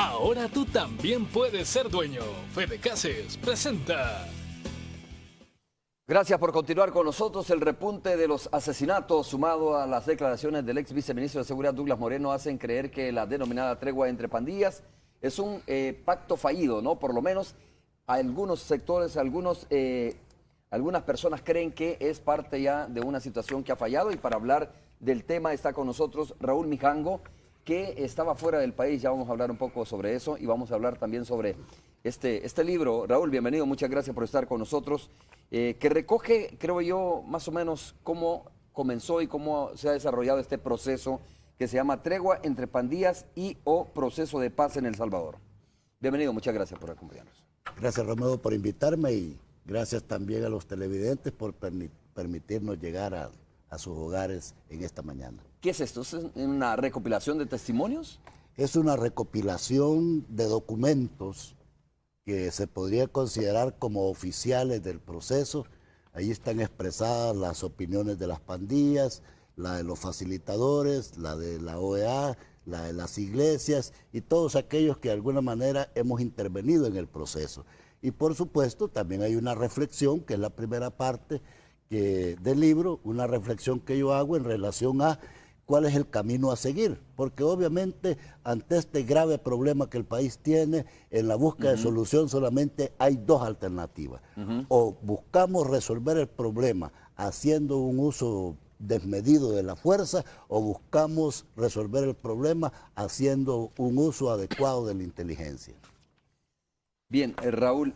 Ahora tú también puedes ser dueño. Fede Cases presenta. Gracias por continuar con nosotros. El repunte de los asesinatos sumado a las declaraciones del ex viceministro de Seguridad Douglas Moreno hacen creer que la denominada tregua entre pandillas es un pacto fallido, ¿no? Por lo menos algunos sectores, algunas personas creen que es parte ya de una situación que ha fallado, y para hablar del tema está con nosotros Raúl Mijango, que estaba fuera del país. Ya vamos a hablar un poco sobre eso y vamos a hablar también sobre este libro. Raúl, bienvenido, muchas gracias por estar con nosotros, que recoge, creo yo, más o menos cómo comenzó y cómo se ha desarrollado este proceso que se llama Tregua entre Pandillas y o Proceso de Paz en El Salvador. Bienvenido, muchas gracias por acompañarnos. Gracias, Romeo, por invitarme, y gracias también a los televidentes por permitirnos llegar a sus hogares en esta mañana. ¿Qué es esto? ¿Es una recopilación de testimonios? Es una recopilación de documentos que se podría considerar como oficiales del proceso. Ahí están expresadas las opiniones de las pandillas, la de los facilitadores, la de la OEA, la de las iglesias y todos aquellos que de alguna manera hemos intervenido en el proceso. Y por supuesto también hay una reflexión, que es la primera parte del libro, una reflexión que yo hago en relación a cuál es el camino a seguir, porque obviamente ante este grave problema que el país tiene, en la búsqueda de solución solamente hay dos alternativas. O buscamos resolver el problema haciendo un uso desmedido de la fuerza, o buscamos resolver el problema haciendo un uso adecuado de la inteligencia. Bien, Raúl,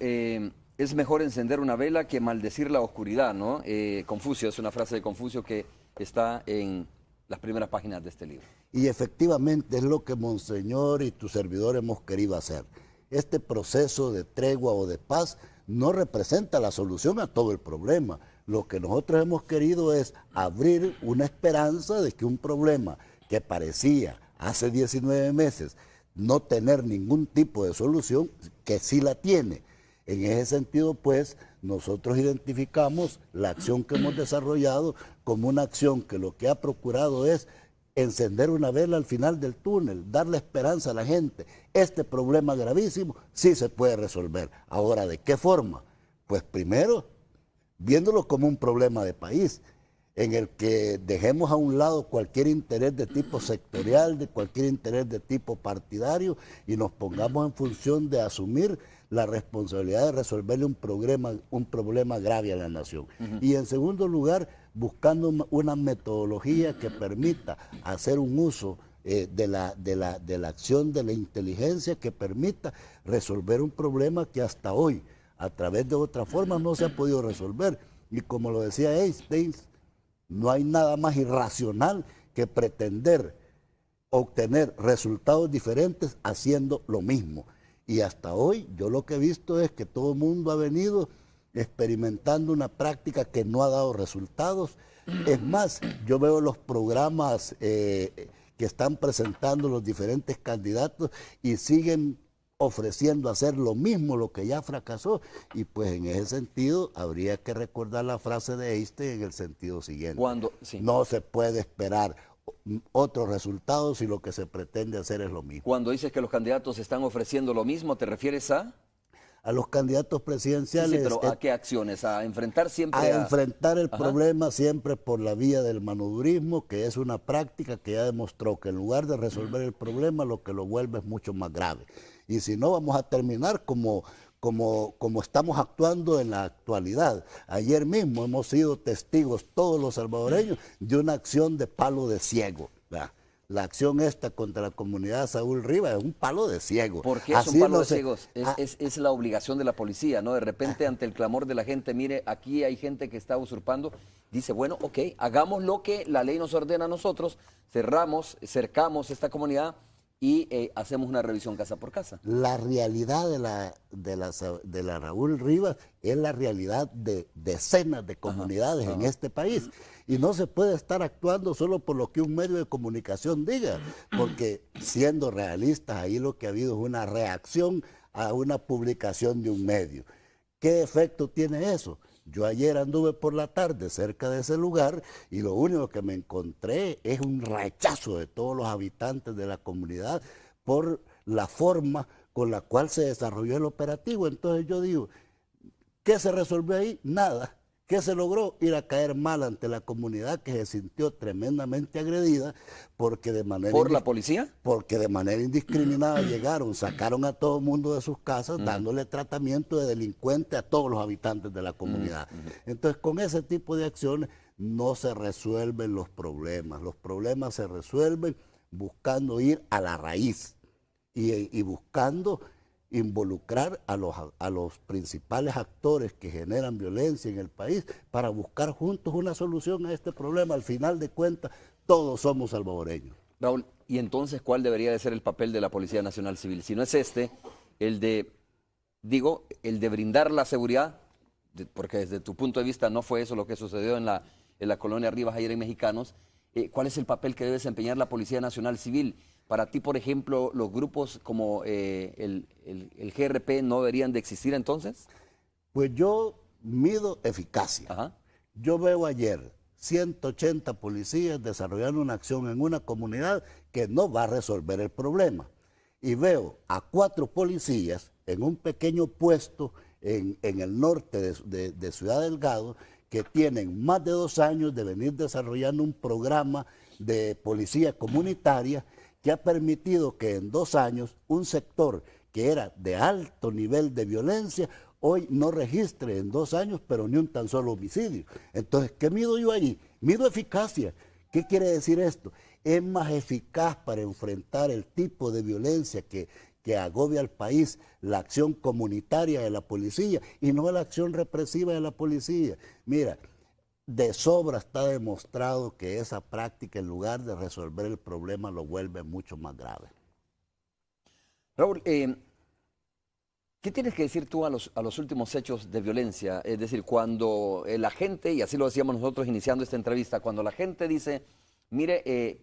es mejor encender una vela que maldecir la oscuridad, ¿no? Confucio, es una frase de Confucio que está en las primeras páginas de este libro. Y efectivamente es lo que Monseñor y tu servidor hemos querido hacer. Este proceso de tregua o de paz no representa la solución a todo el problema. Lo que nosotros hemos querido es abrir una esperanza de que un problema que parecía hace 19 meses no tener ningún tipo de solución, que sí la tiene. En ese sentido, pues, nosotros identificamos la acción que hemos desarrollado como una acción que lo que ha procurado es encender una vela al final del túnel, darle esperanza a la gente. Este problema gravísimo sí se puede resolver. Ahora, ¿de qué forma? Pues primero, viéndolo como un problema de país, en el que dejemos a un lado cualquier interés de tipo sectorial, de cualquier interés de tipo partidario, y nos pongamos en función de asumir la responsabilidad de resolverle un problema grave a la nación. Y en segundo lugar, buscando una metodología que permita hacer un uso de la acción de la inteligencia, que permita resolver un problema que hasta hoy, a través de otras formas, no se ha podido resolver. Y como lo decía Einstein, no hay nada más irracional que pretender obtener resultados diferentes haciendo lo mismo. Y hasta hoy yo lo que he visto es que todo el mundo ha venido experimentando una práctica que no ha dado resultados. Es más, yo veo los programas que están presentando los diferentes candidatos y siguen ofreciendo hacer lo mismo, lo que ya fracasó. Y pues en ese sentido habría que recordar la frase de Einstein en el sentido siguiente. No se puede esperar otros resultados si lo que se pretende hacer es lo mismo. Cuando dices que los candidatos están ofreciendo lo mismo, ¿te refieres a los candidatos presidenciales? Sí, pero ¿a qué acciones? ¿A enfrentar siempre a enfrentar el problema siempre por la vía del manodurismo, que es una práctica que ya demostró que en lugar de resolver el problema, lo que lo vuelve es mucho más grave. Y si no, vamos a terminar como estamos actuando en la actualidad. Ayer mismo hemos sido testigos todos los salvadoreños de una acción de palo de ciego. La acción esta contra la comunidad Saúl Rivas es un palo de ciego. ¿Por qué es un palo de ciegos? Es la obligación de la policía, ¿no? De repente, ante el clamor de la gente, mire, aquí hay gente que está usurpando, dice, bueno, ok, hagamos lo que la ley nos ordena a nosotros, cercamos esta comunidad y hacemos una revisión casa por casa. La realidad de la Raúl Rivas es la realidad de decenas de comunidades en este país. Y no se puede estar actuando solo por lo que un medio de comunicación diga, porque siendo realistas, ahí lo que ha habido es una reacción a una publicación de un medio. ¿Qué efecto tiene eso? Yo ayer anduve por la tarde cerca de ese lugar y lo único que me encontré es un rechazo de todos los habitantes de la comunidad por la forma con la cual se desarrolló el operativo. Entonces yo digo, ¿qué se resolvió ahí? Nada. ¿Qué se logró? Ir a caer mal ante la comunidad que se sintió tremendamente agredida porque de manera ¿Por la policía? porque de manera indiscriminada llegaron, sacaron a todo el mundo de sus casas, dándole tratamiento de delincuente a todos los habitantes de la comunidad. Entonces, con ese tipo de acciones no se resuelven los problemas se resuelven buscando ir a la raíz y buscando involucrar a los principales actores que generan violencia en el país para buscar juntos una solución a este problema. Al final de cuentas, todos somos salvadoreños. Raúl, ¿y entonces cuál debería de ser el papel de la Policía Nacional Civil? Si no es el de brindar la seguridad, porque desde tu punto de vista no fue eso lo que sucedió en la colonia Rivas ayer en Mexicanos, ¿cuál es el papel que debe desempeñar la Policía Nacional Civil? Para ti, por ejemplo, los grupos como el GRP no deberían de existir entonces. Pues yo mido eficacia. Ajá. Yo veo ayer 180 policías desarrollando una acción en una comunidad que no va a resolver el problema. Y veo a 4 policías en un pequeño puesto en el norte de Ciudad Delgado que tienen más de 2 años de venir desarrollando un programa de policía comunitaria que ha permitido que en 2 años un sector que era de alto nivel de violencia hoy no registre en 2 años, pero ni un tan solo homicidio. Entonces, ¿qué mido yo allí? Mido eficacia. ¿Qué quiere decir esto? Es más eficaz para enfrentar el tipo de violencia que agobia al país la acción comunitaria de la policía y no la acción represiva de la policía. Mira, de sobra está demostrado que esa práctica, en lugar de resolver el problema, lo vuelve mucho más grave. Raúl, ¿qué tienes que decir tú a los últimos hechos de violencia? Es decir, cuando la gente, y así lo decíamos nosotros iniciando esta entrevista, cuando la gente dice, mire,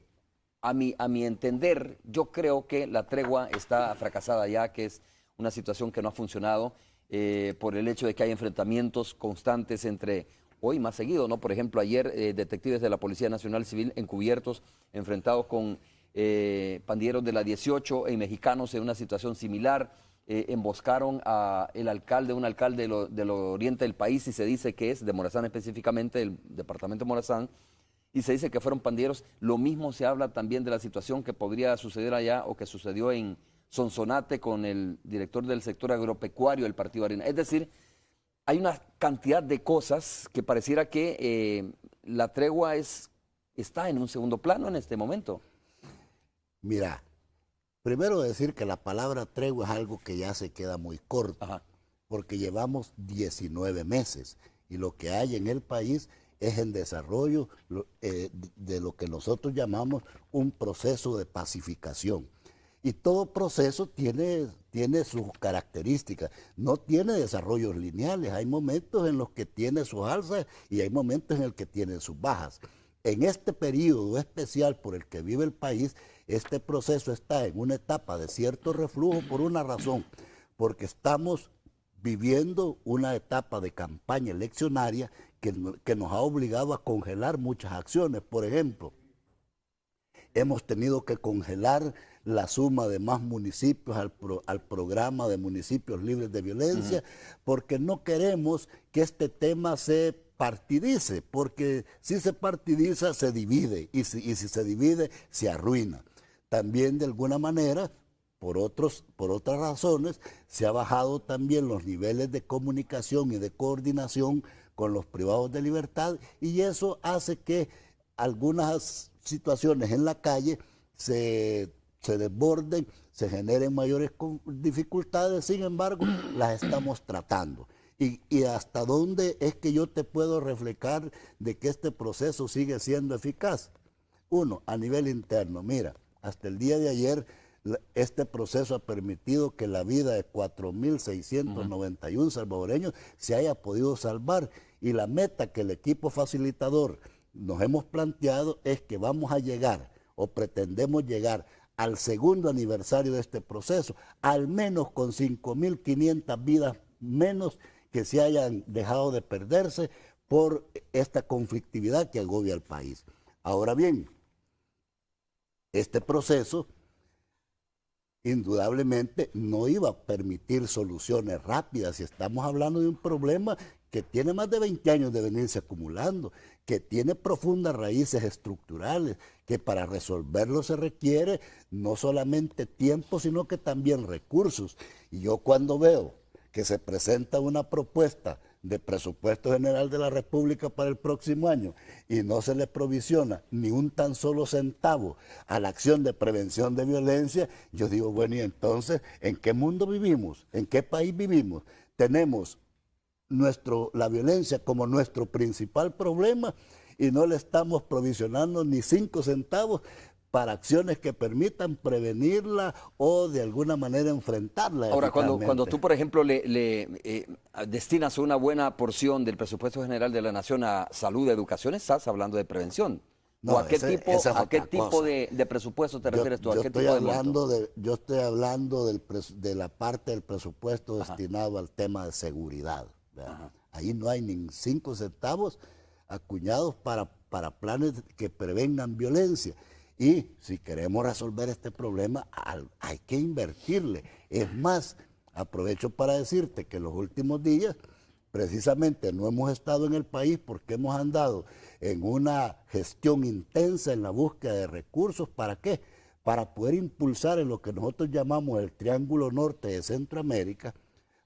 a mi entender, yo creo que la tregua está fracasada ya, que es una situación que no ha funcionado por el hecho de que hay enfrentamientos constantes entre, hoy más seguido, ¿no? Por ejemplo, ayer detectives de la Policía Nacional Civil encubiertos, enfrentados con pandilleros de la 18 y mexicanos en una situación similar, emboscaron a un alcalde del oriente del país, y se dice que es de Morazán específicamente, del departamento de Morazán, y se dice que fueron pandilleros. Lo mismo se habla también de la situación que podría suceder allá o que sucedió en Sonsonate con el director del sector agropecuario del Partido Arena. Es decir, hay una cantidad de cosas que pareciera que la tregua está en un segundo plano en este momento. Mira, primero decir que la palabra tregua es algo que ya se queda muy corto, Ajá. porque llevamos 19 meses y lo que hay en el país es en desarrollo de lo que nosotros llamamos un proceso de pacificación. Y todo proceso tiene sus características, no tiene desarrollos lineales, hay momentos en los que tiene sus alzas y hay momentos en los que tiene sus bajas. En este periodo especial por el que vive el país, este proceso está en una etapa de cierto reflujo por una razón, porque estamos viviendo una etapa de campaña eleccionaria que nos ha obligado a congelar muchas acciones. Por ejemplo, hemos tenido que congelar la suma de más municipios al programa de municipios libres de violencia, porque no queremos que este tema se partidice, porque si se partidiza se divide, y si se divide se arruina. También de alguna manera, por otras razones, se ha bajado también los niveles de comunicación y de coordinación con los privados de libertad, y eso hace que algunas situaciones en la calle se desborden, se generen mayores dificultades. Sin embargo, las estamos tratando. Y hasta dónde es que yo te puedo reflejar de que este proceso sigue siendo eficaz. Uno, a nivel interno. Mira, hasta el día de ayer este proceso ha permitido que la vida de 4.691 salvadoreños se haya podido salvar, y la meta que el equipo facilitador nos hemos planteado es que vamos a llegar, o pretendemos llegar, al segundo aniversario de este proceso, al menos con 5.500 vidas menos que se hayan dejado de perderse por esta conflictividad que agobia al país. Ahora bien, este proceso indudablemente no iba a permitir soluciones rápidas. Y estamos hablando de un problema que tiene más de 20 años de venirse acumulando, que tiene profundas raíces estructurales, que para resolverlo se requiere no solamente tiempo, sino que también recursos. Y yo cuando veo que se presenta una propuesta de presupuesto general de la República para el próximo año y no se le provisiona ni un tan solo centavo a la acción de prevención de violencia, yo digo, bueno, y entonces, ¿en qué mundo vivimos? ¿En qué país vivimos? Tenemos la violencia como nuestro principal problema y no le estamos provisionando ni 5 centavos para acciones que permitan prevenirla o de alguna manera enfrentarla. Ahora, cuando tú, por ejemplo, destinas una buena porción del presupuesto general de la Nación a salud, educación, estás hablando de prevención. No, ¿O a qué tipo de presupuesto te refieres tú? ¿A qué tipo de monto? Yo estoy hablando de la parte del presupuesto destinado al tema de seguridad. Ahí no hay ni 5 centavos acuñados para planes que prevengan violencia. Y si queremos resolver este problema, hay que invertirle. Es más, aprovecho para decirte que en los últimos días, precisamente no hemos estado en el país porque hemos andado en una gestión intensa en la búsqueda de recursos. ¿Para qué? Para poder impulsar en lo que nosotros llamamos el Triángulo Norte de Centroamérica,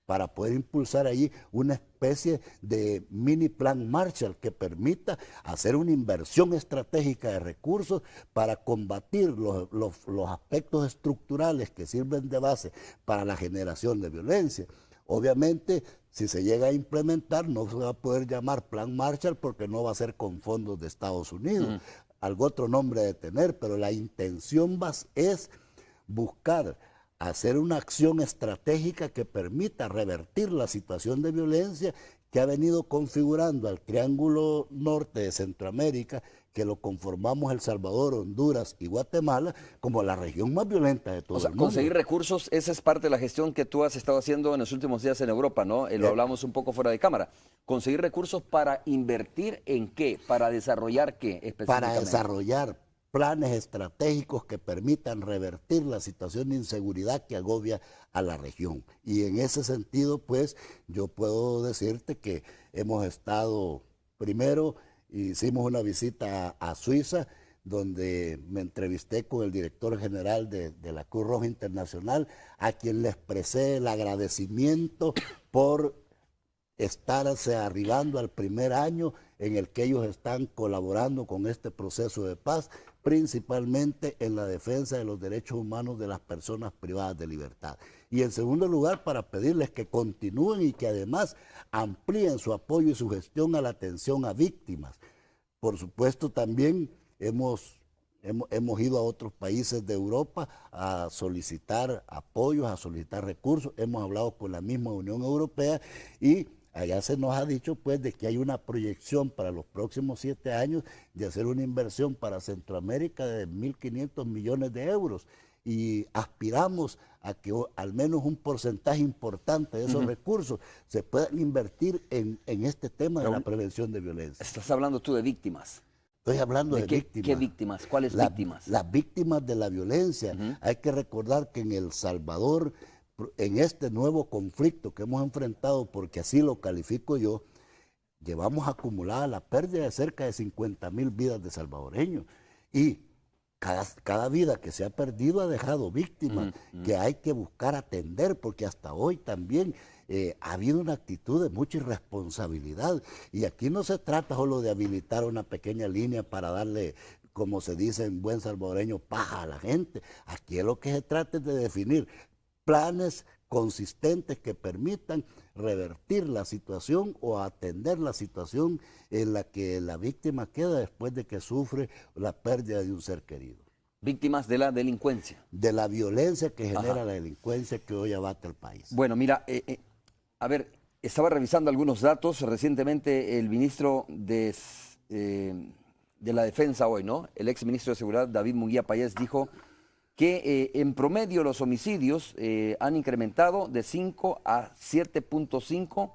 para poder impulsar allí una especie de mini plan Marshall que permita hacer una inversión estratégica de recursos para combatir los aspectos estructurales que sirven de base para la generación de violencia. Obviamente, si se llega a implementar, no se va a poder llamar plan Marshall porque no va a ser con fondos de Estados Unidos, algo otro nombre de tener, pero la intención es buscar hacer una acción estratégica que permita revertir la situación de violencia que ha venido configurando al Triángulo Norte de Centroamérica, que lo conformamos El Salvador, Honduras y Guatemala, como la región más violenta de todo el mundo. Conseguir recursos, esa es parte de la gestión que tú has estado haciendo en los últimos días en Europa, ¿no? Lo hablamos un poco fuera de cámara. Conseguir recursos para invertir en qué, para desarrollar qué específicamente. Para desarrollar planes estratégicos que permitan revertir la situación de inseguridad que agobia a la región. Y en ese sentido, pues, yo puedo decirte que hemos estado, primero, hicimos una visita a Suiza, donde me entrevisté con el director general de la Cruz Roja Internacional, a quien le expresé el agradecimiento por estarse arribando al primer año en el que ellos están colaborando con este proceso de paz, principalmente en la defensa de los derechos humanos de las personas privadas de libertad. Y en segundo lugar, para pedirles que continúen y que además amplíen su apoyo y su gestión a la atención a víctimas. Por supuesto, también hemos ido a otros países de Europa a solicitar apoyos, a solicitar recursos. Hemos hablado con la misma Unión Europea y allá se nos ha dicho pues de que hay una proyección para los próximos 7 años de hacer una inversión para Centroamérica de 1.500 millones de euros y aspiramos a que al menos un porcentaje importante de esos recursos se puedan invertir en este tema de la prevención de violencia. Estás hablando tú de víctimas. Estoy hablando de víctimas. ¿Qué víctimas? ¿Cuáles víctimas? Las víctimas de la violencia. Hay que recordar que en El Salvador, en este nuevo conflicto que hemos enfrentado, porque así lo califico yo, llevamos acumulada la pérdida de cerca de 50,000 vidas de salvadoreños. Y cada vida que se ha perdido ha dejado víctimas que hay que buscar atender, porque hasta hoy también ha habido una actitud de mucha irresponsabilidad. Y aquí no se trata solo de habilitar una pequeña línea para darle, como se dice en buen salvadoreño, paja a la gente. Aquí es lo que se trata es de definir planes consistentes que permitan revertir la situación o atender la situación en la que la víctima queda después de que sufre la pérdida de un ser querido. Víctimas de la delincuencia. De la violencia que genera la delincuencia que hoy abate al país. Bueno, mira, a ver, estaba revisando algunos datos. Recientemente el ministro de la Defensa hoy, ¿no? El ex ministro de Seguridad, David Munguía Payés, dijo que en promedio los homicidios han incrementado de 5 a 7.5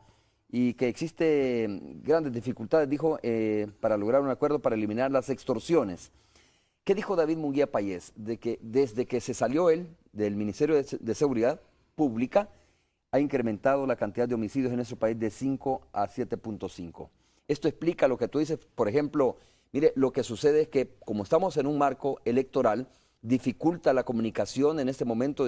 y que existen grandes dificultades, dijo, para lograr un acuerdo para eliminar las extorsiones. ¿Qué dijo David Munguía Payés? De que desde que se salió él del Ministerio de Seguridad Pública ha incrementado la cantidad de homicidios en nuestro país de 5 a 7.5. Esto explica lo que tú dices, por ejemplo, mire, lo que sucede es que como estamos en un marco electoral, dificulta la comunicación en este momento,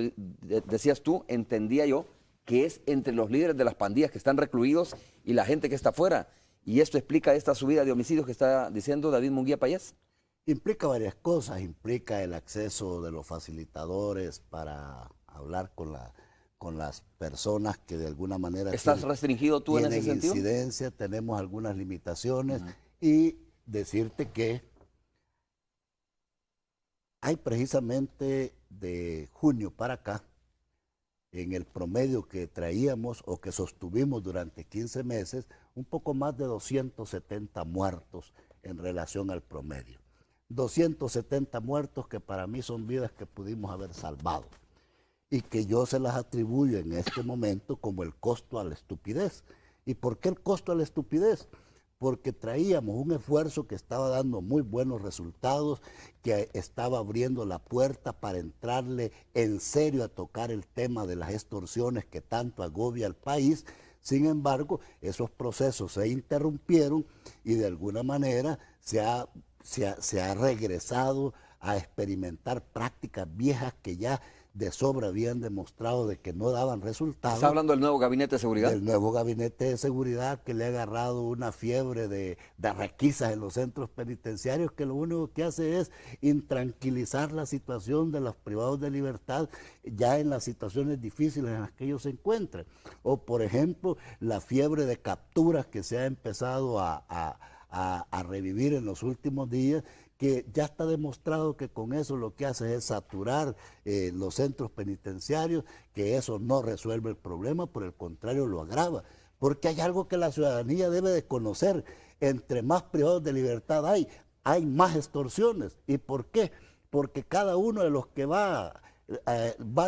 decías tú, entendía yo, que es entre los líderes de las pandillas que están recluidos y la gente que está afuera. ¿Y esto explica esta subida de homicidios que está diciendo David Munguía Payés? Implica varias cosas, implica el acceso de los facilitadores para hablar con las personas que de alguna manera ¿Estás restringido tú en ese sentido? Incidencia, tenemos algunas limitaciones y decirte que hay precisamente de junio para acá, en el promedio que traíamos o que sostuvimos durante 15 meses, un poco más de 270 muertos en relación al promedio. 270 muertos que para mí son vidas que pudimos haber salvado y que yo se las atribuyo en este momento como el costo a la estupidez. ¿Y por qué el costo a la estupidez? Porque traíamos un esfuerzo que estaba dando muy buenos resultados, que estaba abriendo la puerta para entrarle en serio a tocar el tema de las extorsiones que tanto agobia al país. Sin embargo, esos procesos se interrumpieron y de alguna manera se ha regresado a experimentar prácticas viejas que ya de sobra habían demostrado de que no daban resultados. ¿Está hablando del nuevo gabinete de seguridad? Del nuevo gabinete de seguridad que le ha agarrado una fiebre de requisas en los centros penitenciarios que lo único que hace es intranquilizar la situación de los privados de libertad ya en las situaciones difíciles en las que ellos se encuentran. O por ejemplo, la fiebre de capturas que se ha empezado a revivir en los últimos días, que ya está demostrado que con eso lo que hace es saturar los centros penitenciarios, que eso no resuelve el problema, por el contrario lo agrava, porque hay algo que la ciudadanía debe de conocer: entre más privados de libertad hay más extorsiones. ¿Y por qué? Porque cada uno de los que va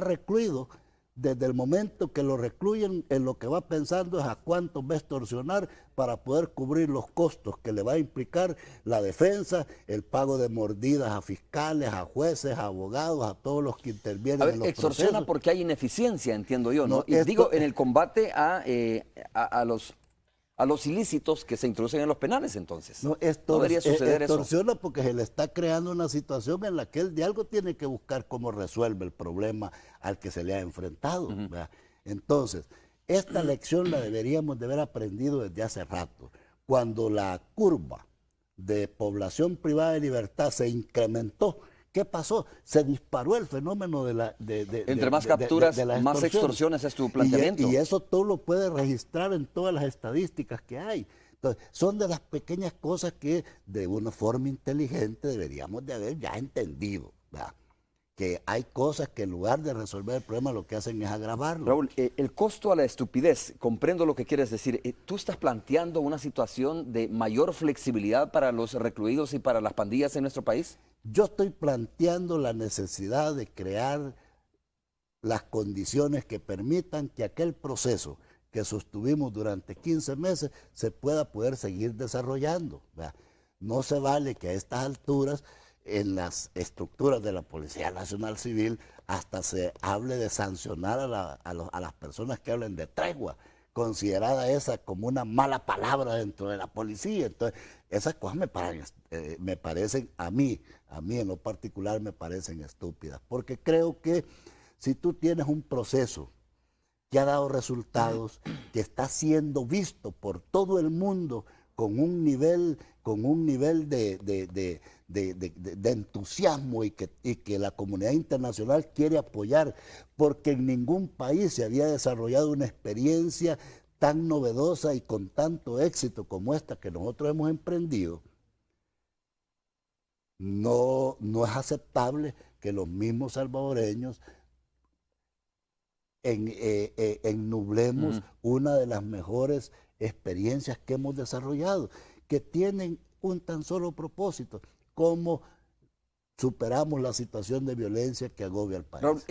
recluido, desde el momento que lo recluyen, en lo que va pensando es a cuánto va a extorsionar para poder cubrir los costos que le va a implicar la defensa, el pago de mordidas a fiscales, a jueces, a abogados, a todos los que intervienen en los extorsiona procesos. porque hay ineficiencia, entiendo yo, ¿no? No, Y digo, en el combate a los ilícitos que se introducen en los penales, entonces. No debería suceder eso. Extorsiona porque se le está creando una situación en la que él de algo tiene que buscar cómo resuelve el problema al que se le ha enfrentado. Entonces, esta lección la deberíamos de haber aprendido desde hace rato. Cuando la curva de población privada de libertad se incrementó, ¿qué pasó? Se disparó el fenómeno de la... Entre más capturas, más extorsiones es tu planteamiento. Y eso todo lo puede registrar en todas las estadísticas que hay. Entonces, son de las pequeñas cosas que de una forma inteligente deberíamos de haber ya entendido, ¿verdad? Que hay cosas que en lugar de resolver el problema lo que hacen es agravarlo. Raúl, el costo a la estupidez, comprendo lo que quieres decir. ¿Tú estás planteando una situación de mayor flexibilidad para los recluidos y para las pandillas en nuestro país? Yo estoy planteando la necesidad de crear las condiciones que permitan que aquel proceso que sostuvimos durante 15 meses se poder seguir desarrollando, ¿verdad? No se vale que a estas alturas en las estructuras de la Policía Nacional Civil hasta se hable de sancionar a las personas que hablen de tregua, considerada esa como una mala palabra dentro de la policía. Entonces, esas cosas me parecen a mí en lo particular me parecen estúpidas, porque creo que si tú tienes un proceso que ha dado resultados, que está siendo visto por todo el mundo con un nivel de entusiasmo y que la comunidad internacional quiere apoyar, porque en ningún país se había desarrollado una experiencia tan novedosa y con tanto éxito como esta que nosotros hemos emprendido. No es aceptable que los mismos salvadoreños ennublemos una de las mejores experiencias que hemos desarrollado, que tienen un tan solo propósito: cómo superamos la situación de violencia que agobia al país. Raúl,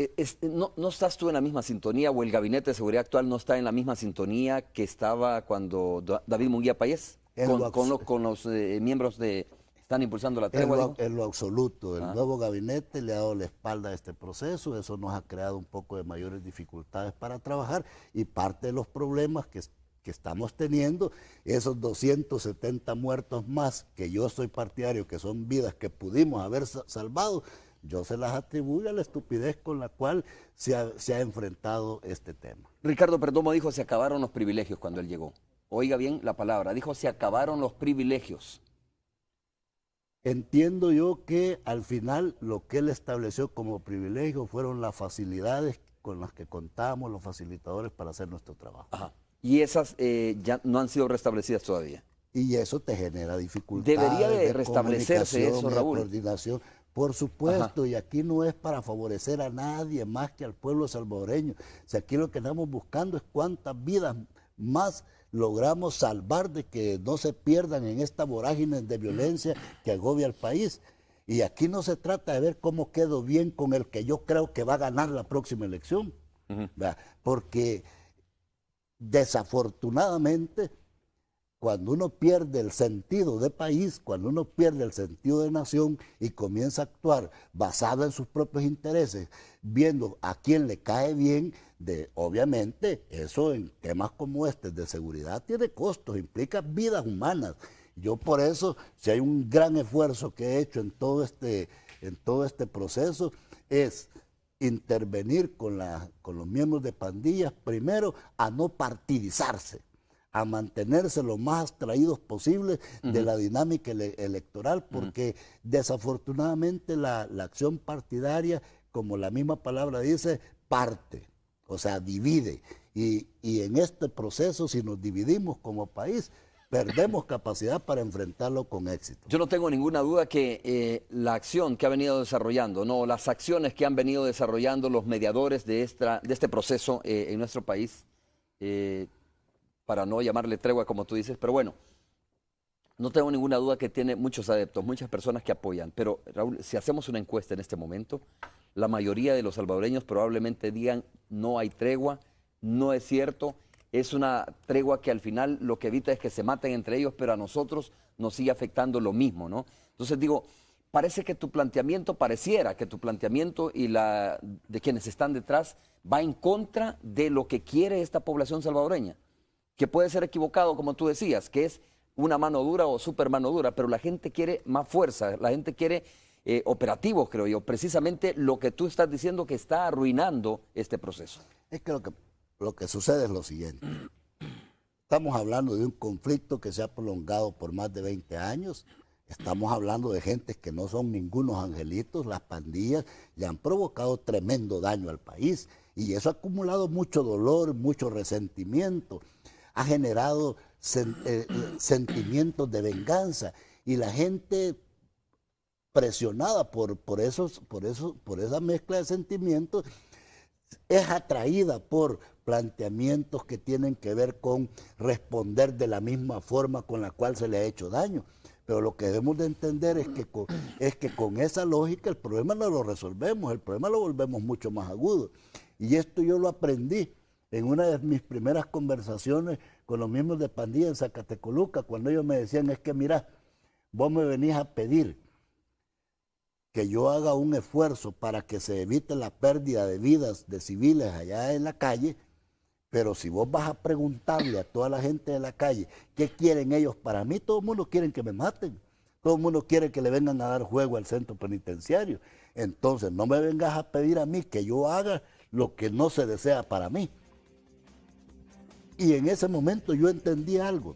¿no estás tú en la misma sintonía, o el Gabinete de Seguridad actual no está en la misma sintonía que estaba cuando David Munguía Payés? Con los miembros de ¿Están impulsando la tregua? Dijo. En lo absoluto. El nuevo gabinete le ha dado la espalda a este proceso. Eso nos ha creado un poco de mayores dificultades para trabajar y parte de los problemas que estamos teniendo, esos 270 muertos más, que yo soy partidario, que son vidas que pudimos haber salvado, yo se las atribuyo a la estupidez con la cual se ha enfrentado este tema. Ricardo Perdomo dijo se acabaron los privilegios cuando él llegó. Oiga bien la palabra, dijo se acabaron los privilegios. Entiendo yo que al final lo que él estableció como privilegio fueron las facilidades con las que contábamos los facilitadores para hacer nuestro trabajo. Ajá. Y esas ya no han sido restablecidas todavía. Y eso te genera dificultades. Debería de restablecerse eso, Raúl. Coordinación. Por supuesto, Ajá. y aquí no es para favorecer a nadie más que al pueblo salvadoreño. O sea, aquí lo que estamos buscando es cuántas vidas más logramos salvar de que no se pierdan en esta vorágine de violencia que agobia al país. Y aquí no se trata de ver cómo quedo bien con el que yo creo que va a ganar la próxima elección. Porque desafortunadamente, cuando uno pierde el sentido de país, cuando uno pierde el sentido de nación y comienza a actuar basado en sus propios intereses, viendo a quién le cae bien, obviamente eso en temas como este de seguridad tiene costos, implica vidas humanas. Yo por eso, si hay un gran esfuerzo que he hecho en todo este proceso, es intervenir con los miembros de pandillas, primero a no partidizarse, a mantenerse lo más abstraídos posible de la dinámica electoral, porque desafortunadamente la acción partidaria, como la misma palabra dice, parte, o sea, divide. Y en este proceso, si nos dividimos como país, perdemos capacidad para enfrentarlo con éxito. Yo no tengo ninguna duda que la acción que ha venido desarrollando, las acciones que han venido desarrollando los mediadores de este proceso en nuestro país, para no llamarle tregua como tú dices, pero bueno, no tengo ninguna duda que tiene muchos adeptos, muchas personas que apoyan, pero Raúl, si hacemos una encuesta en este momento, la mayoría de los salvadoreños probablemente digan no hay tregua, no es cierto, es una tregua que al final lo que evita es que se maten entre ellos, pero a nosotros nos sigue afectando lo mismo, ¿no? Entonces digo, pareciera que tu planteamiento y la de quienes están detrás va en contra de lo que quiere esta población salvadoreña, que puede ser equivocado, como tú decías, que es una mano dura o super mano dura, pero la gente quiere más fuerza, la gente quiere operativos, creo yo, precisamente lo que tú estás diciendo que está arruinando este proceso. Es que lo que sucede es lo siguiente. Estamos hablando de un conflicto que se ha prolongado por más de 20 años. Estamos hablando de gente que no son ningunos angelitos. Las pandillas le han provocado tremendo daño al país y eso ha acumulado mucho dolor, mucho resentimiento. Ha generado sentimientos de venganza y la gente presionada por esa mezcla de sentimientos es atraída por planteamientos que tienen que ver con responder de la misma forma con la cual se le ha hecho daño. Pero lo que debemos de entender es que con esa lógica el problema no lo resolvemos, el problema lo volvemos mucho más agudo. Y esto yo lo aprendí en una de mis primeras conversaciones con los miembros de pandilla en Zacatecoluca, cuando ellos me decían, es que mira, vos me venís a pedir que yo haga un esfuerzo para que se evite la pérdida de vidas de civiles allá en la calle, pero si vos vas a preguntarle a toda la gente de la calle qué quieren ellos para mí, todo el mundo quiere que me maten, todo el mundo quiere que le vengan a dar juego al centro penitenciario. Entonces no me vengas a pedir a mí que yo haga lo que no se desea para mí. Y en ese momento yo entendí algo.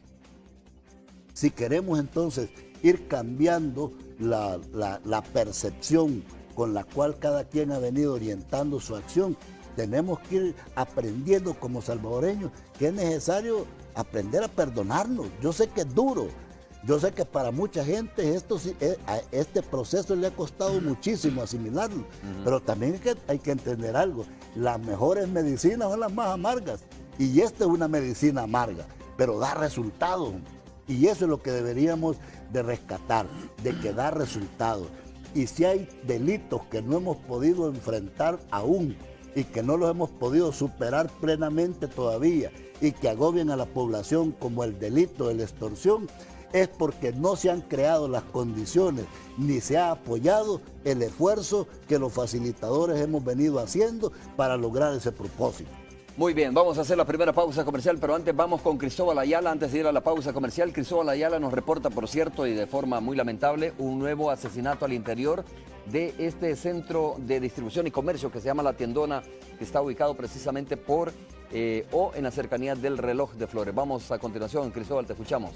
Si queremos entonces ir cambiando la percepción con la cual cada quien ha venido orientando su acción, tenemos que ir aprendiendo como salvadoreños que es necesario aprender a perdonarnos. Yo sé que es duro, yo sé que para mucha gente este proceso le ha costado muchísimo asimilarlo, pero también hay que entender algo, las mejores medicinas son las más amargas y esta es una medicina amarga, pero da resultados. Y eso es lo que deberíamos de rescatar, de que da resultados. Y si hay delitos que no hemos podido enfrentar aún y que no los hemos podido superar plenamente todavía y que agobian a la población como el delito de la extorsión, es porque no se han creado las condiciones ni se ha apoyado el esfuerzo que los facilitadores hemos venido haciendo para lograr ese propósito. Muy bien, vamos a hacer la primera pausa comercial, pero antes vamos con Cristóbal Ayala. Antes de ir a la pausa comercial, Cristóbal Ayala nos reporta, por cierto, y de forma muy lamentable, un nuevo asesinato al interior de este centro de distribución y comercio que se llama La Tiendona, que está ubicado precisamente o en la cercanía del Reloj de Flores. Vamos a continuación, Cristóbal, te escuchamos.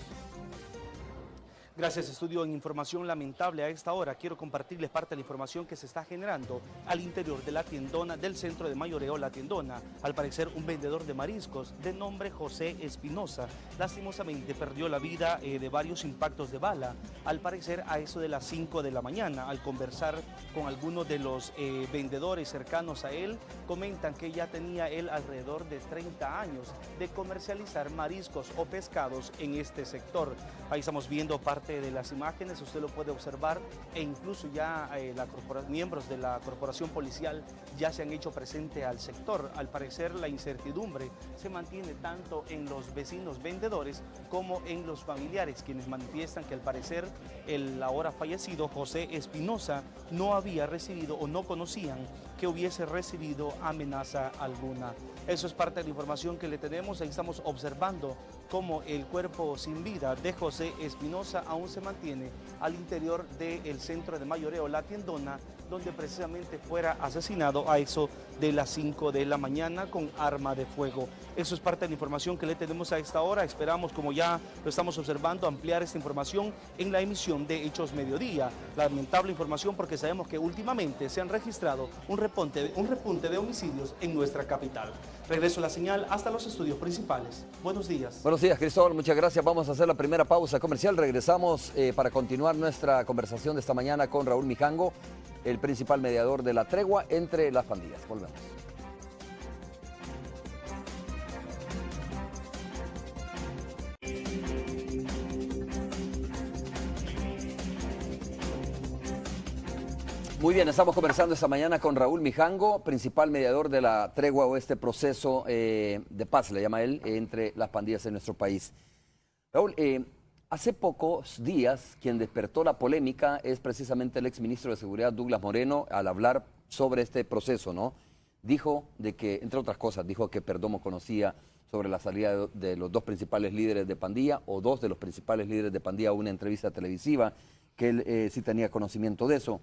Gracias, estudio. En información lamentable a esta hora, quiero compartirles parte de la información que se está generando al interior de La Tiendona, del centro de mayoreo La Tiendona. Al parecer, un vendedor de mariscos de nombre José Espinosa, lastimosamente perdió la vida de varios impactos de bala. Al parecer, a eso de las 5 de la mañana, al conversar con algunos de los vendedores cercanos a él, comentan que ya tenía él alrededor de 30 años de comercializar mariscos o pescados en este sector. Ahí estamos viendo parte de las imágenes, usted lo puede observar, e incluso ya miembros de la corporación policial ya se han hecho presente al sector. Al parecer, la incertidumbre se mantiene tanto en los vecinos vendedores como en los familiares, quienes manifiestan que al parecer el ahora fallecido José Espinosa no había recibido o no conocían que hubiese recibido amenaza alguna. Eso es parte de la información que le tenemos. Ahí estamos observando cómo el cuerpo sin vida de José Espinosa aún se mantiene al interior del centro de mayoreo La Tiendona, donde precisamente fuera asesinado a eso de las 5 de la mañana con arma de fuego. Eso es parte de la información que le tenemos a esta hora. Esperamos, como ya lo estamos observando, ampliar esta información en la emisión de Hechos Mediodía. Lamentable información porque sabemos que últimamente se han registrado un repunte de homicidios en nuestra capital. Regreso la señal hasta los estudios principales. Buenos días. Buenos días, Cristóbal, muchas gracias. Vamos a hacer la primera pausa comercial. Regresamos para continuar nuestra conversación de esta mañana con Raúl Mijango, el principal mediador de la tregua entre las pandillas. Volvemos. Muy bien, estamos conversando esta mañana con Raúl Mijango, principal mediador de la tregua o este proceso de paz, le llama él, entre las pandillas en nuestro país. Raúl, hace pocos días quien despertó la polémica es precisamente el exministro de Seguridad Douglas Moreno al hablar sobre este proceso, ¿no? Dijo de que, entre otras cosas, dijo que Perdomo conocía sobre la salida de los dos principales líderes de pandilla o dos de los principales líderes de pandilla a una entrevista televisiva, que él sí tenía conocimiento de eso.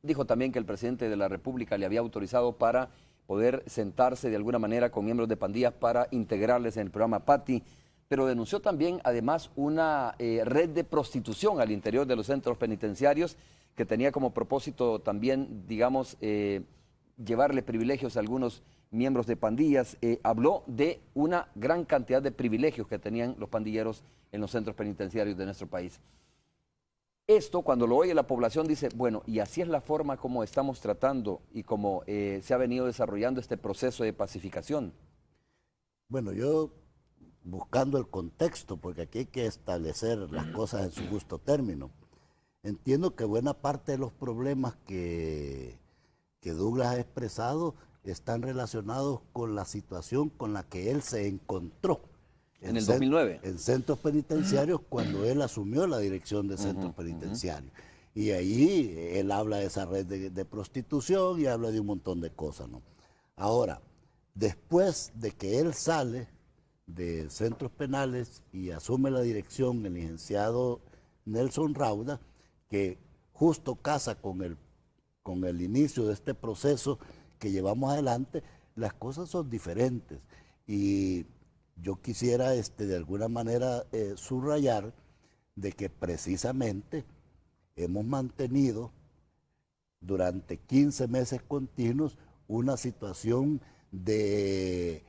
Dijo también que el presidente de la República le había autorizado para poder sentarse de alguna manera con miembros de pandillas para integrarles en el programa PATI, pero denunció también además una red de prostitución al interior de los centros penitenciarios que tenía como propósito también, digamos, llevarle privilegios a algunos miembros de pandillas. Habló de una gran cantidad de privilegios que tenían los pandilleros en los centros penitenciarios de nuestro país. Esto, cuando lo oye la población, dice, bueno, y así es la forma como estamos tratando y como se ha venido desarrollando este proceso de pacificación. Bueno, yo, buscando el contexto, porque aquí hay que establecer las cosas en su justo término, entiendo que buena parte de los problemas que Douglas ha expresado están relacionados con la situación con la que él se encontró. En el 2009. En centros penitenciarios, cuando él asumió la dirección de centros penitenciarios. Y ahí él habla de esa red de prostitución y habla de un montón de cosas, ¿no? Ahora, después de que él sale de centros penales y asume la dirección el licenciado Nelson Rauda, que justo casa con el inicio de este proceso que llevamos adelante, las cosas son diferentes. Y yo quisiera de alguna manera subrayar de que precisamente hemos mantenido durante 15 meses continuos una situación de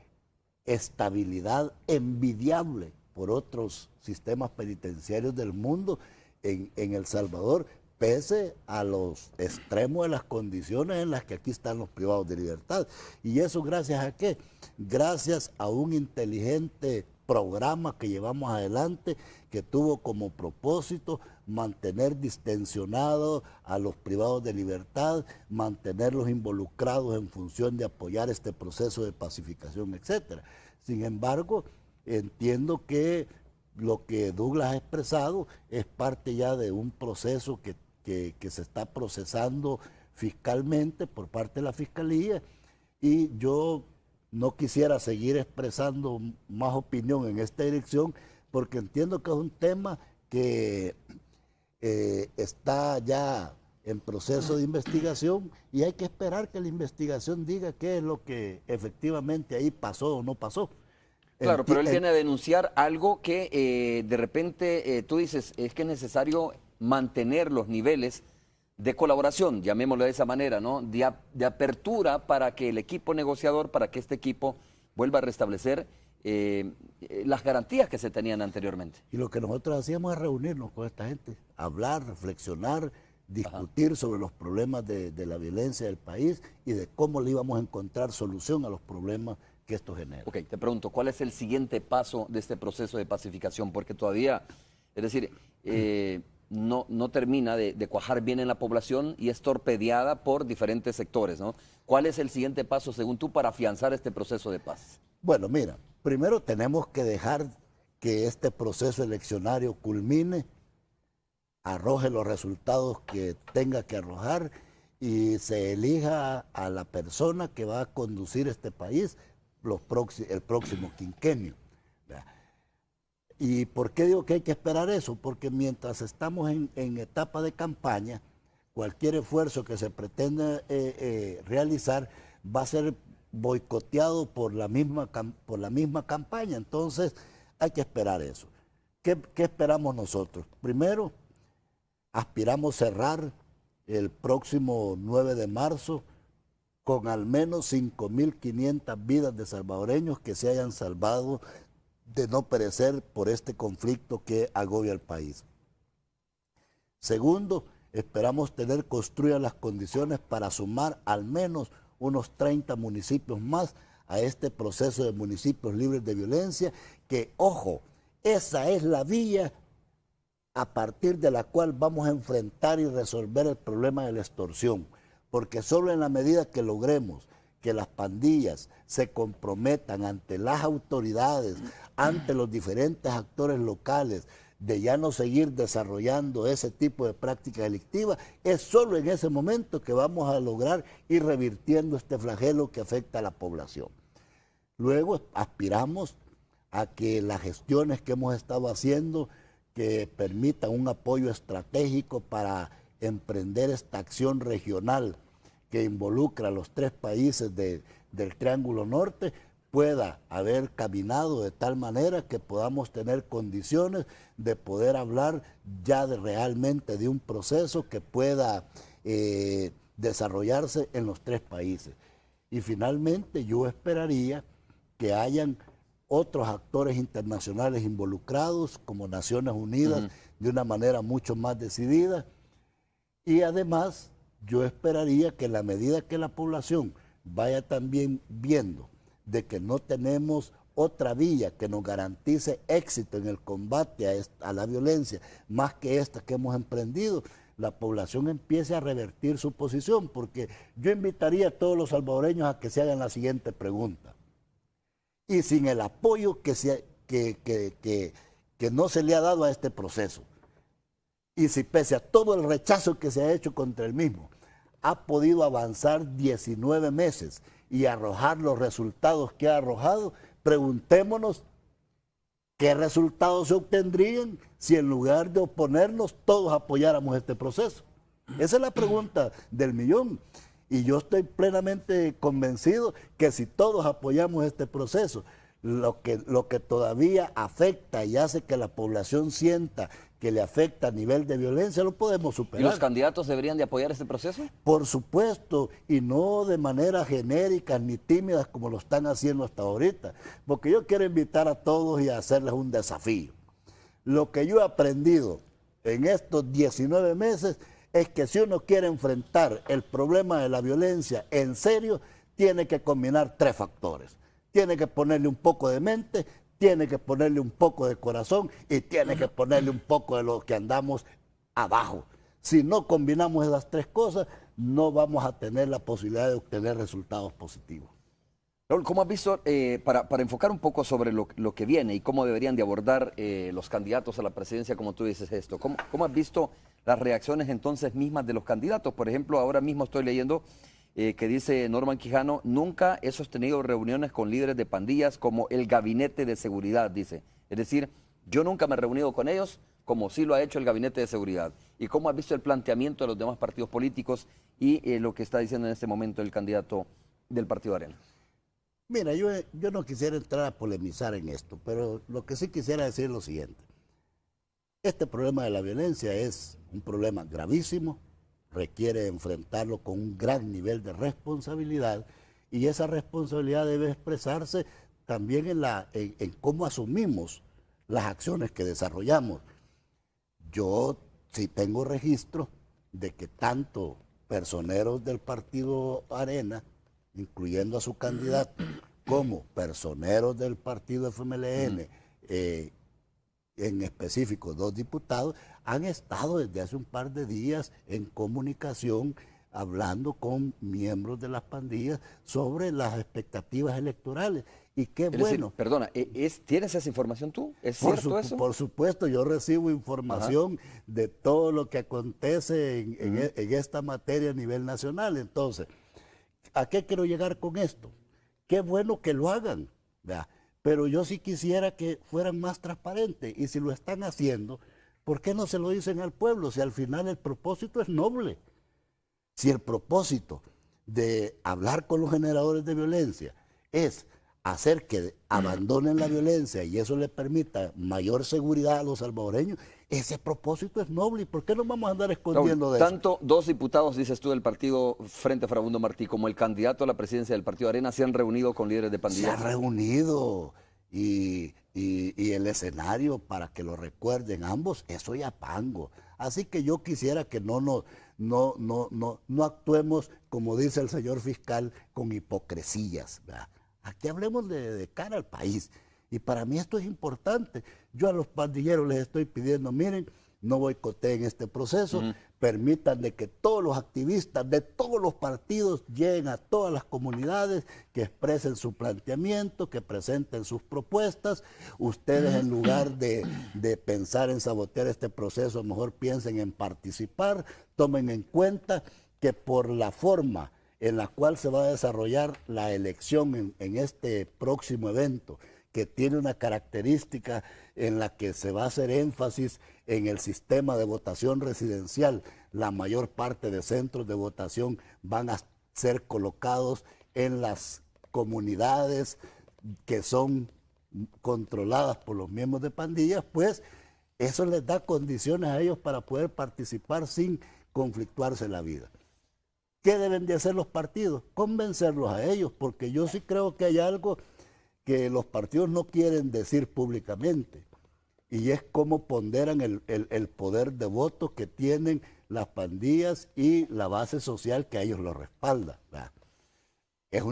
estabilidad envidiable por otros sistemas penitenciarios del mundo en El Salvador, pese a los extremos de las condiciones en las que aquí están los privados de libertad. ¿Y eso gracias a qué? Gracias a un inteligente programa que llevamos adelante que tuvo como propósito mantener distensionados a los privados de libertad, mantenerlos involucrados en función de apoyar este proceso de pacificación, etc. Sin embargo, entiendo que lo que Douglas ha expresado es parte ya de un proceso que se está procesando fiscalmente por parte de la Fiscalía, y yo no quisiera seguir expresando más opinión en esta dirección, porque entiendo que es un tema que está ya en proceso de investigación, y hay que esperar que la investigación diga qué es lo que efectivamente ahí pasó o no pasó. Claro, pero él viene a denunciar algo que de repente tú dices, es que es necesario mantener los niveles de colaboración, llamémoslo de esa manera, ¿no? De apertura para que el equipo negociador, para que este equipo vuelva a restablecer las garantías que se tenían anteriormente. Y lo que nosotros hacíamos es reunirnos con esta gente, hablar, reflexionar, discutir sobre los problemas de la violencia del país y de cómo le íbamos a encontrar solución a los problemas que esto genera. Ok, te pregunto, ¿cuál es el siguiente paso de este proceso de pacificación? Porque todavía, es decir, no termina de cuajar bien en la población y es torpedeada por diferentes sectores, ¿no? ¿Cuál es el siguiente paso, según tú, para afianzar este proceso de paz? Bueno, mira, primero tenemos que dejar que este proceso eleccionario culmine, arroje los resultados que tenga que arrojar y se elija a la persona que va a conducir este país el próximo quinquenio. ¿Y por qué digo que hay que esperar eso? Porque mientras estamos en etapa de campaña, cualquier esfuerzo que se pretenda realizar va a ser boicoteado por la misma campaña. Entonces hay que esperar eso. ¿Qué esperamos nosotros? Primero, aspiramos cerrar el próximo 9 de marzo con al menos 5.500 vidas de salvadoreños que se hayan salvado de no perecer por este conflicto que agobia al país. Segundo, esperamos tener construidas las condiciones para sumar al menos unos 30 municipios más a este proceso de municipios libres de violencia, que, ojo, esa es la vía a partir de la cual vamos a enfrentar y resolver el problema de la extorsión. Porque solo en la medida que logremos que las pandillas se comprometan ante las autoridades, ante los diferentes actores locales, de ya no seguir desarrollando ese tipo de práctica delictiva, es solo en ese momento que vamos a lograr ir revirtiendo este flagelo que afecta a la población. Luego aspiramos a que las gestiones que hemos estado haciendo, que permitan un apoyo estratégico para emprender esta acción regional que involucra a los 3 países del Triángulo Norte, pueda haber caminado de tal manera que podamos tener condiciones de poder hablar ya realmente de un proceso que pueda desarrollarse en los 3 países. Y finalmente yo esperaría que hayan otros actores internacionales involucrados, como Naciones Unidas, de una manera mucho más decidida. Y además, yo esperaría que en la medida que la población vaya también viendo de que no tenemos otra vía que nos garantice éxito en el combate a la violencia, más que esta que hemos emprendido, la población empiece a revertir su posición, porque yo invitaría a todos los salvadoreños a que se hagan la siguiente pregunta. Y sin el apoyo que no se le ha dado a este proceso, y si pese a todo el rechazo que se ha hecho contra el mismo, ha podido avanzar 19 meses y arrojar los resultados que ha arrojado, preguntémonos qué resultados se obtendrían si en lugar de oponernos todos apoyáramos este proceso. Esa es la pregunta del millón. Y yo estoy plenamente convencido que si todos apoyamos este proceso, lo que todavía afecta y hace que la población sienta que le afecta a nivel de violencia, lo podemos superar. ¿Y los candidatos deberían de apoyar este proceso? Por supuesto, y no de manera genérica ni tímidas como lo están haciendo hasta ahorita, porque yo quiero invitar a todos y hacerles un desafío. Lo que yo he aprendido en estos 19 meses es que si uno quiere enfrentar el problema de la violencia en serio, tiene que combinar 3 factores. Tiene que ponerle un poco de mente, tiene que ponerle un poco de corazón y tiene que ponerle un poco de lo que andamos abajo. Si no combinamos esas 3 cosas, no vamos a tener la posibilidad de obtener resultados positivos. Raúl, ¿cómo has visto, para enfocar un poco sobre lo que viene y cómo deberían de abordar los candidatos a la presidencia, como tú dices esto? ¿Cómo has visto las reacciones entonces mismas de los candidatos? Por ejemplo, ahora mismo estoy leyendo que dice Norman Quijano: nunca he sostenido reuniones con líderes de pandillas como el Gabinete de Seguridad, dice. Es decir, yo nunca me he reunido con ellos como sí lo ha hecho el Gabinete de Seguridad. ¿Y cómo has visto el planteamiento de los demás partidos políticos y lo que está diciendo en este momento el candidato del Partido Arena? Mira, yo no quisiera entrar a polemizar en esto, pero lo que sí quisiera decir es lo siguiente. Este problema de la violencia es un problema gravísimo, requiere enfrentarlo con un gran nivel de responsabilidad, y esa responsabilidad debe expresarse también en cómo asumimos las acciones que desarrollamos. Yo sí tengo registro de que tanto personeros del Partido Arena, incluyendo a su candidato, como personeros del partido FMLN, en específico 2 diputados, han estado desde hace un par de días en comunicación hablando con miembros de las pandillas sobre las expectativas electorales. Y qué bueno. Decir, perdona, ¿tienes esa información tú? ¿Es cierto eso? Por supuesto, yo recibo información de todo lo que acontece en esta materia a nivel nacional. Entonces, ¿a qué quiero llegar con esto? Qué bueno que lo hagan, ¿verdad? Pero yo sí quisiera que fueran más transparentes, y si lo están haciendo, ¿por qué no se lo dicen al pueblo? Si al final el propósito es noble. Si el propósito de hablar con los generadores de violencia es hacer que abandonen la violencia y eso le permita mayor seguridad a los salvadoreños, ese propósito es noble. ¿Y por qué no vamos a andar escondiendo de eso? Tanto 2 diputados, dices tú, del partido Frente Farabundo Martí, como el candidato a la presidencia del Partido Arena se han reunido con líderes de pandillas. Se han reunido, y el escenario, para que lo recuerden ambos, es Soyapango. Así que yo quisiera que no actuemos, como dice el señor fiscal, con hipocresías, ¿verdad? Aquí hablemos de cara al país. Y para mí esto es importante. Yo a los pandilleros les estoy pidiendo, miren, no boicoteen este proceso, permitan de que todos los activistas de todos los partidos lleguen a todas las comunidades, que expresen su planteamiento, que presenten sus propuestas. Ustedes, en lugar de pensar en sabotear este proceso, mejor piensen en participar. Tomen en cuenta que por la forma en la cual se va a desarrollar la elección en este próximo evento, que tiene una característica en la que se va a hacer énfasis en el sistema de votación residencial, la mayor parte de centros de votación van a ser colocados en las comunidades que son controladas por los miembros de pandillas, pues eso les da condiciones a ellos para poder participar sin conflictuarse la vida. ¿Qué deben de hacer los partidos? Convencerlos a ellos, porque yo sí creo que hay algo que los partidos no quieren decir públicamente, y es cómo ponderan el poder de voto que tienen las pandillas y la base social que a ellos los respalda, ¿verdad? Es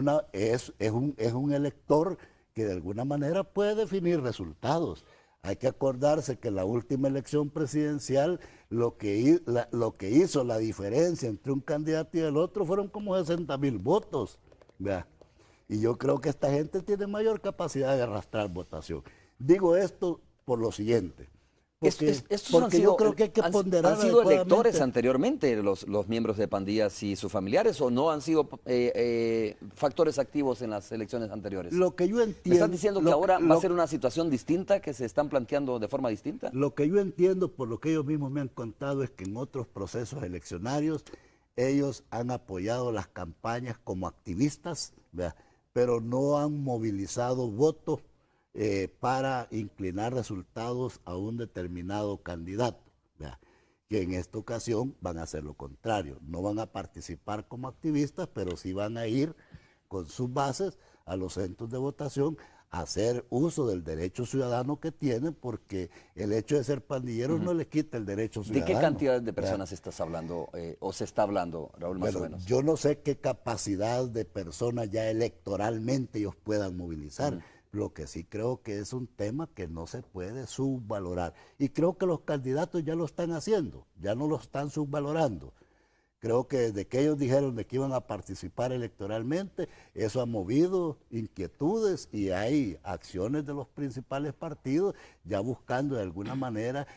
un elector que de alguna manera puede definir resultados. Hay que acordarse que en la última elección presidencial lo que hizo la diferencia entre un candidato y el otro fueron como 60,000 votos, ¿verdad? Y yo creo que esta gente tiene mayor capacidad de arrastrar votación. Digo esto por lo siguiente, porque yo creo que hay que ponderar. ¿Han sido electores anteriormente los miembros de pandillas y sus familiares, o no han sido factores activos en las elecciones anteriores? Lo que yo entiendo. ¿Me están diciendo que ahora va a ser una situación distinta, que se están planteando de forma distinta? Lo que yo entiendo, por lo que ellos mismos me han contado, es que en otros procesos eleccionarios ellos han apoyado las campañas como activistas, ¿verdad?, pero no han movilizado votos para inclinar resultados a un determinado candidato, ¿verdad?, que en esta ocasión van a hacer lo contrario. No van a participar como activistas, pero sí van a ir con sus bases a los centros de votación a hacer uso del derecho ciudadano que tienen, porque el hecho de ser pandilleros no les quita el derecho ciudadano. ¿De qué cantidad de personas estás hablando o se está hablando, Raúl, más o menos? Yo no sé qué capacidad de personas ya electoralmente ellos puedan movilizar. Lo que sí creo que es un tema que no se puede subvalorar. Y creo que los candidatos ya lo están haciendo, ya no lo están subvalorando. Creo que desde que ellos dijeron de que iban a participar electoralmente, eso ha movido inquietudes y hay acciones de los principales partidos ya buscando de alguna manera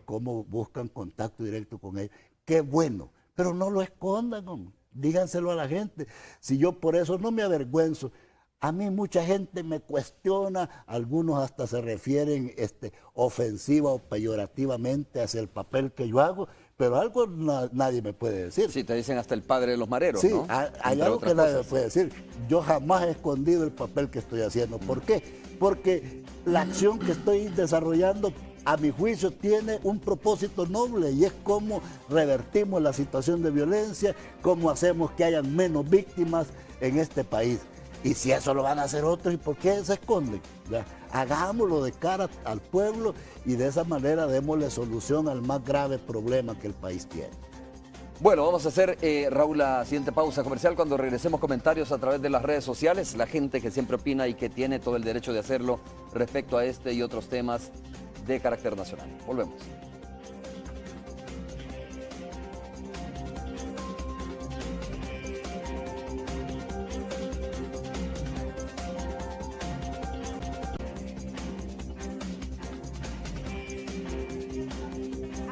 cómo buscan contacto directo con ellos. Qué bueno, pero no lo escondan, hombre. Díganselo a la gente. Si yo por eso no me avergüenzo, a mí mucha gente me cuestiona, algunos hasta se refieren ofensiva o peyorativamente hacia el papel que yo hago, pero algo nadie me puede decir. Sí, te dicen hasta el padre de los mareros, sí, ¿no? Hay algo que nadie me puede decir. Yo jamás he escondido el papel que estoy haciendo. ¿Por qué? Porque la acción que estoy desarrollando, a mi juicio, tiene un propósito noble y es cómo revertimos la situación de violencia, cómo hacemos que hayan menos víctimas en este país. Y si eso lo van a hacer otros, ¿y por qué se esconden? ¿Ya? Hagámoslo de cara al pueblo y de esa manera démosle solución al más grave problema que el país tiene. Bueno, vamos a hacer, Raúl, la siguiente pausa comercial. Cuando regresemos, comentarios a través de las redes sociales. La gente que siempre opina y que tiene todo el derecho de hacerlo respecto a este y otros temas de carácter nacional. Volvemos.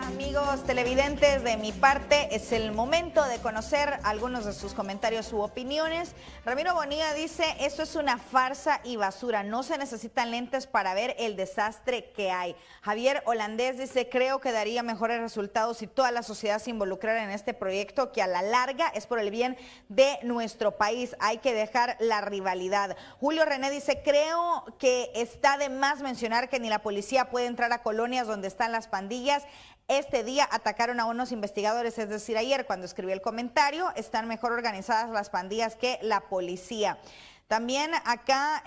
Amigos televidentes, de mi parte es el momento de conocer algunos de sus comentarios u opiniones. Ramiro Bonilla dice, eso es una farsa y basura, no se necesitan lentes para ver el desastre que hay. Javier Holandés dice, creo que daría mejores resultados si toda la sociedad se involucrara en este proyecto, que a la larga es por el bien de nuestro país, hay que dejar la rivalidad. Julio René dice, creo que está de más mencionar que ni la policía puede entrar a colonias donde están las pandillas. Este día atacaron a unos investigadores, es decir, ayer cuando escribí el comentario, están mejor organizadas las pandillas que la policía. También acá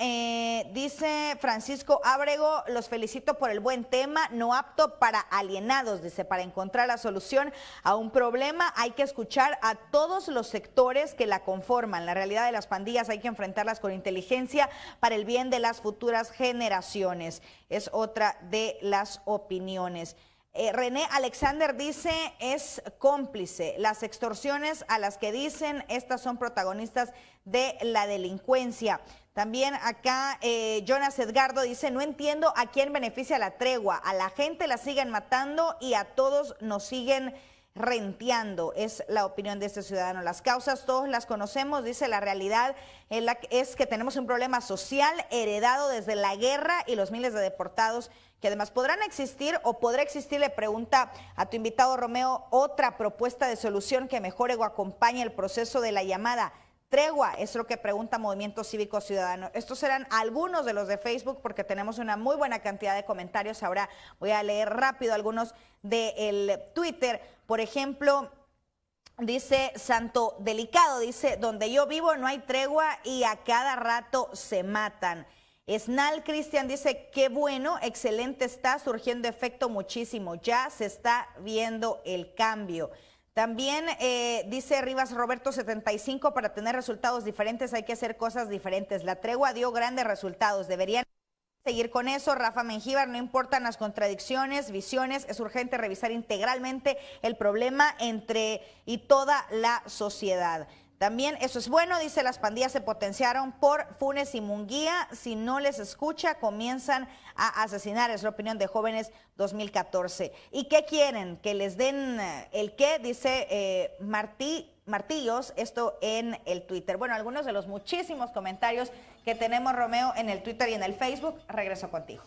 dice Francisco Ábrego, los felicito por el buen tema, no apto para alienados, dice, para encontrar la solución a un problema hay que escuchar a todos los sectores que la conforman. La realidad de las pandillas hay que enfrentarlas con inteligencia para el bien de las futuras generaciones. Es otra de las opiniones. René Alexander dice, es cómplice. Las extorsiones a las que dicen, estas son protagonistas de la delincuencia. También acá Jonas Edgardo dice, no entiendo a quién beneficia la tregua. A la gente la siguen matando y a todos nos siguen renteando. Es la opinión de este ciudadano. Las causas todos las conocemos, dice, la realidad es que tenemos un problema social heredado desde la guerra y los miles de deportados que además podrán existir o podrá existir, le pregunta a tu invitado Romeo, otra propuesta de solución que mejore o acompañe el proceso de la llamada tregua, es lo que pregunta Movimiento Cívico Ciudadano. Estos serán algunos de los de Facebook porque tenemos una muy buena cantidad de comentarios. Ahora voy a leer rápido algunos del Twitter. Por ejemplo, dice Santo Delicado, dice, donde yo vivo no hay tregua y a cada rato se matan. Snal Cristian dice, qué bueno, excelente, está surgiendo efecto muchísimo, ya se está viendo el cambio. También dice Rivas Roberto 75, para tener resultados diferentes hay que hacer cosas diferentes. La tregua dio grandes resultados, deberían seguir con eso. Rafa Mengíbar, no importan las contradicciones, visiones, es urgente revisar integralmente el problema y toda la sociedad. También eso es bueno, dice, las pandillas se potenciaron por Funes y Munguía, si no les escucha comienzan a asesinar, es la opinión de Jóvenes 2014. ¿Y qué quieren? Que les den el qué, dice Martillos, esto en el Twitter. Bueno, algunos de los muchísimos comentarios que tenemos, Romeo, en el Twitter y en el Facebook. Regreso contigo.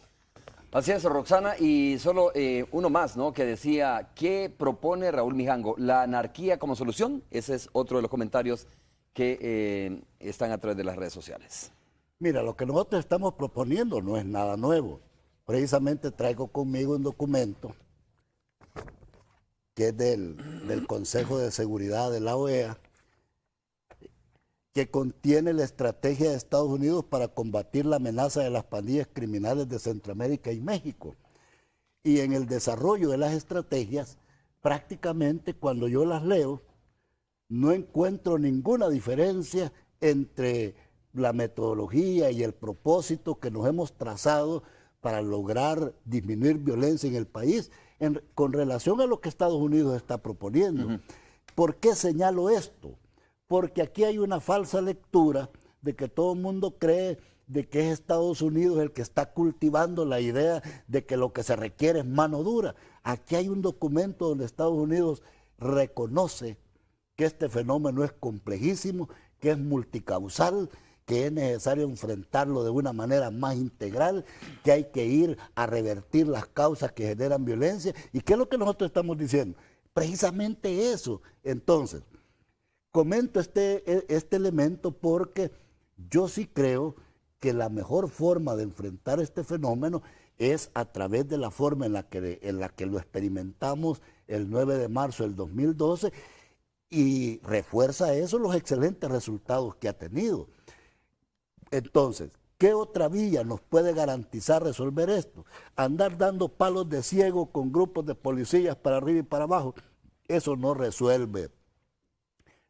Así es, Roxana, y solo uno más, ¿no? Que decía, ¿qué propone Raúl Mijango? ¿La anarquía como solución? Ese es otro de los comentarios que están a través de las redes sociales. Mira, lo que nosotros estamos proponiendo no es nada nuevo. Precisamente traigo conmigo un documento que es del Consejo de Seguridad de la OEA, que contiene la estrategia de Estados Unidos para combatir la amenaza de las pandillas criminales de Centroamérica y México. Y en el desarrollo de las estrategias, prácticamente cuando yo las leo, no encuentro ninguna diferencia entre la metodología y el propósito que nos hemos trazado para lograr disminuir violencia en el país con relación a lo que Estados Unidos está proponiendo. ¿Por qué señalo esto? Porque aquí hay una falsa lectura de que todo el mundo cree de que es Estados Unidos el que está cultivando la idea de que lo que se requiere es mano dura. Aquí hay un documento donde Estados Unidos reconoce que este fenómeno es complejísimo, que es multicausal, que es necesario enfrentarlo de una manera más integral, que hay que ir a revertir las causas que generan violencia. ¿Y qué es lo que nosotros estamos diciendo? Precisamente eso. Entonces, comento este elemento porque yo sí creo que la mejor forma de enfrentar este fenómeno es a través de la forma en la que lo experimentamos el 9 de marzo del 2012 y refuerza eso los excelentes resultados que ha tenido. Entonces, ¿qué otra vía nos puede garantizar resolver esto? Andar dando palos de ciego con grupos de policías para arriba y para abajo, eso no resuelve.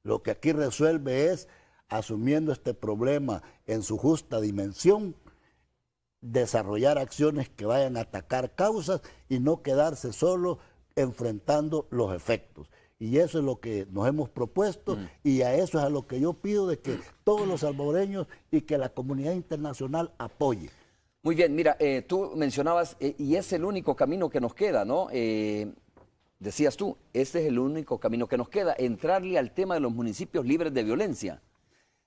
Lo que aquí resuelve es, asumiendo este problema en su justa dimensión, desarrollar acciones que vayan a atacar causas y no quedarse solo enfrentando los efectos. Y eso es lo que nos hemos propuesto y a eso es a lo que yo pido de que todos los salvadoreños y que la comunidad internacional apoye. Muy bien, mira, tú mencionabas, y es el único camino que nos queda, ¿no? Decías tú, este es el único camino que nos queda, entrarle al tema de los municipios libres de violencia.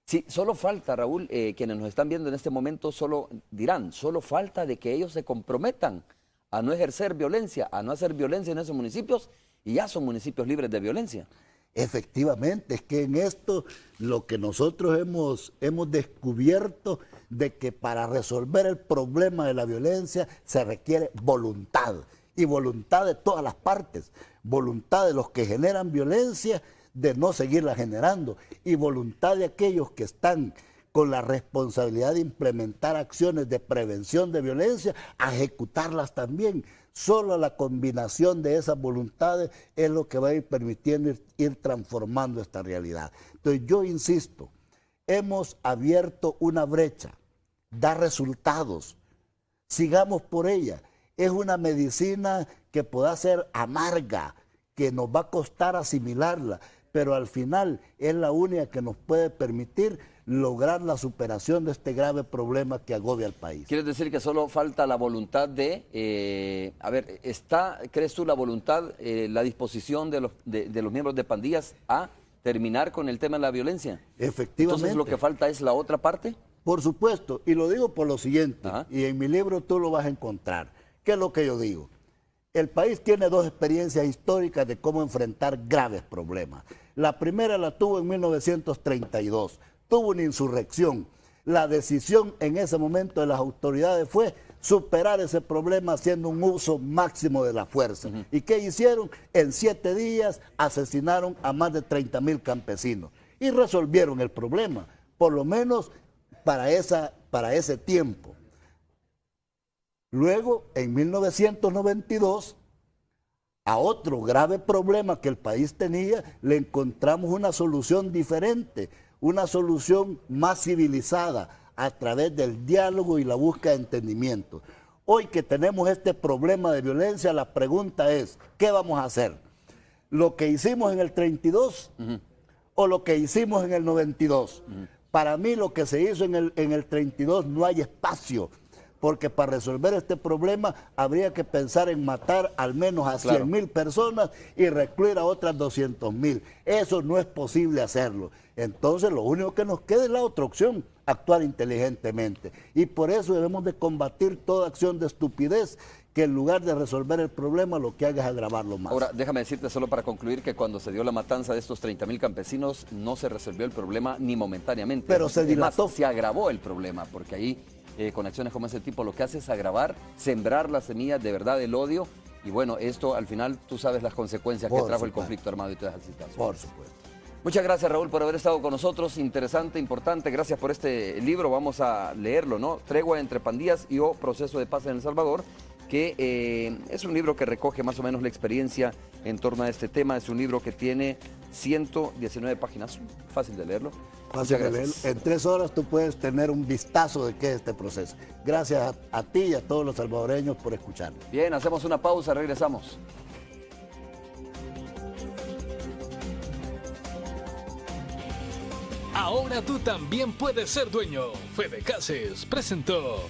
Sí, solo falta, Raúl, quienes nos están viendo en este momento solo dirán, solo falta de que ellos se comprometan a no ejercer violencia, a no hacer violencia en esos municipios, y ya son municipios libres de violencia. Efectivamente, es que en esto lo que nosotros hemos descubierto de que para resolver el problema de la violencia se requiere voluntad, y voluntad de todas las partes, voluntad de los que generan violencia de no seguirla generando, y voluntad de aquellos que están con la responsabilidad de implementar acciones de prevención de violencia, a ejecutarlas también. Solo la combinación de esas voluntades es lo que va a ir permitiendo ir transformando esta realidad. Entonces yo insisto, hemos abierto una brecha, da resultados, sigamos por ella. Es una medicina que pueda ser amarga, que nos va a costar asimilarla, pero al final es la única que nos puede permitir lograr la superación de este grave problema que agobia al país. ¿Quieres decir que solo falta la voluntad de, crees tú la voluntad, la disposición de los miembros de pandillas a terminar con el tema de la violencia? Efectivamente. Entonces lo que falta es la otra parte. Por supuesto, y lo digo por lo siguiente, Ajá. y en mi libro tú lo vas a encontrar. ¿Qué es lo que yo digo? El país tiene dos experiencias históricas de cómo enfrentar graves problemas. La primera la tuvo en 1932, tuvo una insurrección. La decisión en ese momento de las autoridades fue superar ese problema haciendo un uso máximo de la fuerza. ¿Y qué hicieron? En 7 días asesinaron a más de 30,000 campesinos y resolvieron el problema, por lo menos para ese tiempo. Luego, en 1992, a otro grave problema que el país tenía, le encontramos una solución diferente, una solución más civilizada a través del diálogo y la búsqueda de entendimiento. Hoy que tenemos este problema de violencia, la pregunta es, ¿qué vamos a hacer? ¿Lo que hicimos en el 32 o lo que hicimos en el 92? Para mí lo que se hizo en el 32 no hay espacio, porque para resolver este problema habría que pensar en matar al menos a 100,000 personas y recluir a otras 200,000. Eso no es posible hacerlo. Entonces lo único que nos queda es la otra opción, actuar inteligentemente. Y por eso debemos de combatir toda acción de estupidez que en lugar de resolver el problema lo que haga es agravarlo más. Ahora, déjame decirte solo para concluir que cuando se dio la matanza de estos 30,000 campesinos no se resolvió el problema ni momentáneamente. Pero se dilató. Además, se agravó el problema, porque ahí con acciones como ese tipo lo que hace es agravar, sembrar las semillas de verdad del odio, y bueno, esto al final tú sabes las consecuencias que trajo el conflicto armado y todas esas situaciones. Por supuesto. Muchas gracias, Raúl, por haber estado con nosotros, interesante, importante, gracias por este libro, vamos a leerlo, ¿no? Tregua entre pandillas y o Proceso de Paz en El Salvador, que es un libro que recoge más o menos la experiencia en torno a este tema, es un libro que tiene 119 páginas, fácil de leerlo. Fácil de leerlo. En 3 horas tú puedes tener un vistazo de qué es este proceso. Gracias a ti y a todos los salvadoreños por escucharnos. Bien, hacemos una pausa, regresamos. Ahora tú también puedes ser dueño. Fede Cases presentó.